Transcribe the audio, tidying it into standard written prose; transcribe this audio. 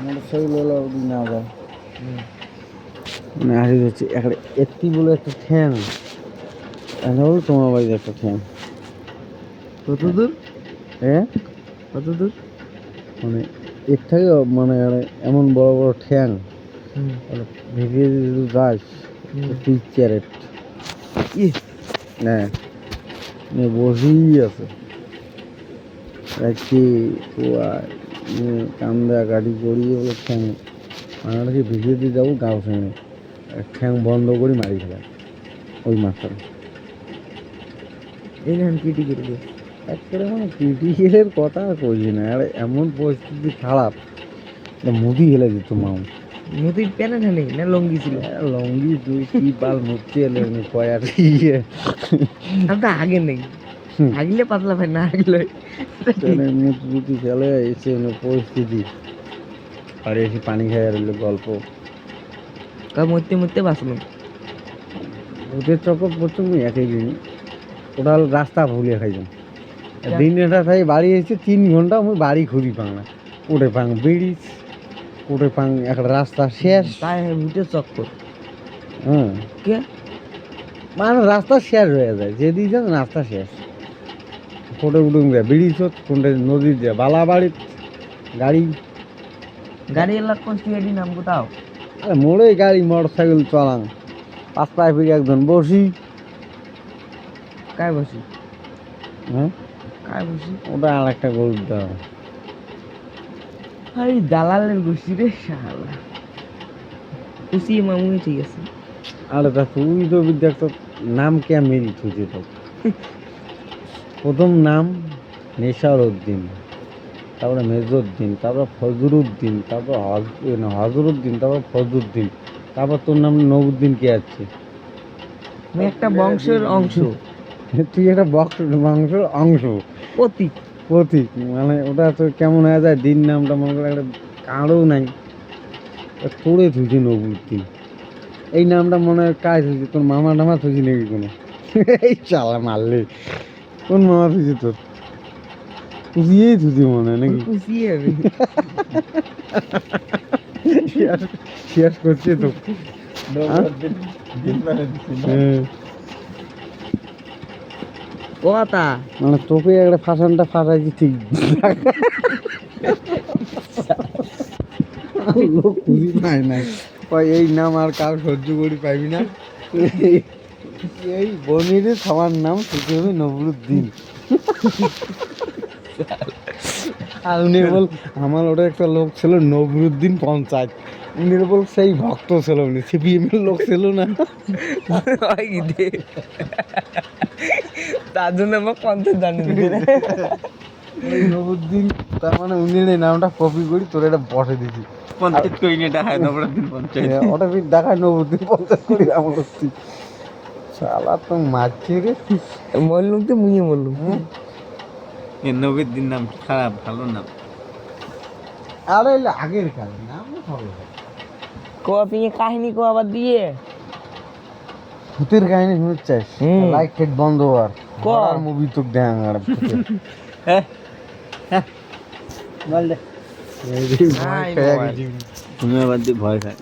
motorcycle না যায় মানে হারিয়ে যাচ্ছে একটা এত্তি বলে একটা ঠ্যাং এটা হলো তোমার বাড়িতে একটা ঠ্যাং কত দূর হ্যাঁ কত দূর মানে এর থেকে মানে এমন বড় বড় ঠ্যাং ভিডিও যদি যাস তুই ক্যারেট হ্যাঁ বসেই আছে রাখি কান্দা গাড়ি গড়িয়ে বলে ঠ্যাং আমরা কি ভিডিও দিয়ে যাবো গাও সঙ্গে ঠ্যাং বন্ধ করে মারি ফেলা ওই মাছটা এই না কিটি করবে একবারে মানে ক্রিটিক্যালের কথা কইছি না আর এমন পরিস্থিতি খারাপ মুদি হেলে যেত মাও নদীর প্যানে নেই না লঙ্গি ছিল লঙ্গি তুই কি পাল মুক্তি এলে কয় আর আমরা আগে নেই আগলে পাতলা ভাই না আগলে মুক্তি ফেলে এসে পরিস্থিতি আর এসে পানি খাই আর গল্প মরতে মরতে বাঁচলাম ওদের চক্কর প্রথম একই দিন ওটা হলো রাস্তা ভুলিয়ে খাইলাম দিন এটা খাই বাড়ি এসে 3 ঘন্টা আমি বাড়ি খুঁজি পাং না উঠে পাং বেড়িস উঠে পাং একটা রাস্তা শেষ তাই মিটে চক্কর হ্যাঁ কে মানে রাস্তা শেষ হয়ে যায় যেদিকে যান রাস্তা শেষ ফটো উঠুন যায় বেড়িস কোনটা নদীর যায় বালা বাড়ি গাড়ি গাড়ি এলাক কোন সিআইডি নাম কোথাও আরে মোড়ে গাড়ি মোটর সাইকেল চালাং 5 পায়ে ফিরে একজন বসি কায় বসি হ্যাঁ কায় বসি ওটা আর একটা গরু দেওয়া আরে দালালের বসি রে শালা উসি মামুই ঠিক আছে আরে তা তুই তো বিদ্যাক তো নাম কে মেরি থুজি তো প্রথম নাম নেশারউদ্দিন তারপরে মেজরউদ্দিন তারপর ফজরুদ্দিন তারপর হজরুদ্দিন তারপর ফজরুদ্দিন তারপর তোর নাম নবুদ্দিন কে আছে আমি একটা বংশের অংশ তুই একটা বংশের অংশ প্রতীক প্রতীক মানে ওটা তো কেমন হয়ে যায় দিন নামটা মনে করে একটা কারও নাই তোরে থুজি নবুদ্দিন এই নামটা মনে হয় কাজ হয়েছে তোর মামা টামা থুজি নাকি কোনো এই চালা মারলে কোন মামা থুজি তোর কুচিয়েই থুজি মনে হয় নাকি কুচিয়ে আমি শেয়ার করছে তো কথা মানে তোকে একটা ফাঁসানটা ফাঁসাইছি ঠিক লোক খুঁজি পাই নাই এই নাম আর কার সহ্য করি পাইবি না এই বনির সবার নাম থেকে হবে নবরুদ্দিন আর উনি বল আমার ওটা একটা লোক ছিল নবরুদ্দিন পঞ্চায়েত উনি বল সেই ভক্ত ছিল উনি সিপিএম এর লোক ছিল না তার জন্য আমার পঞ্চায়েত জানি এই নবরুদ্দিন তার মানে উনি এই নামটা কপি করি তোর এটা বসে দিছি পঞ্চায়েত কই না দেখায় নবরুদ্দিন পঞ্চায়েত ওটা ফির দেখায় নবরুদ্দিন পঞ্চায়েত করি আমার করছি শালা তো মারছি রে মরলুম তো মুইয়ে মরলুম নবীর নাম খারাপ ভালো নাম আরে আগের কাল নাম ভালো কো আপনি কাহিনী কো আবার দিয়ে ভূতের কাহিনী শুনছিস লাইক টেট বন্ধ আর ক মুভি তো দেখ আর হ্যাঁ বল দে তুমি আবার ভয় খায়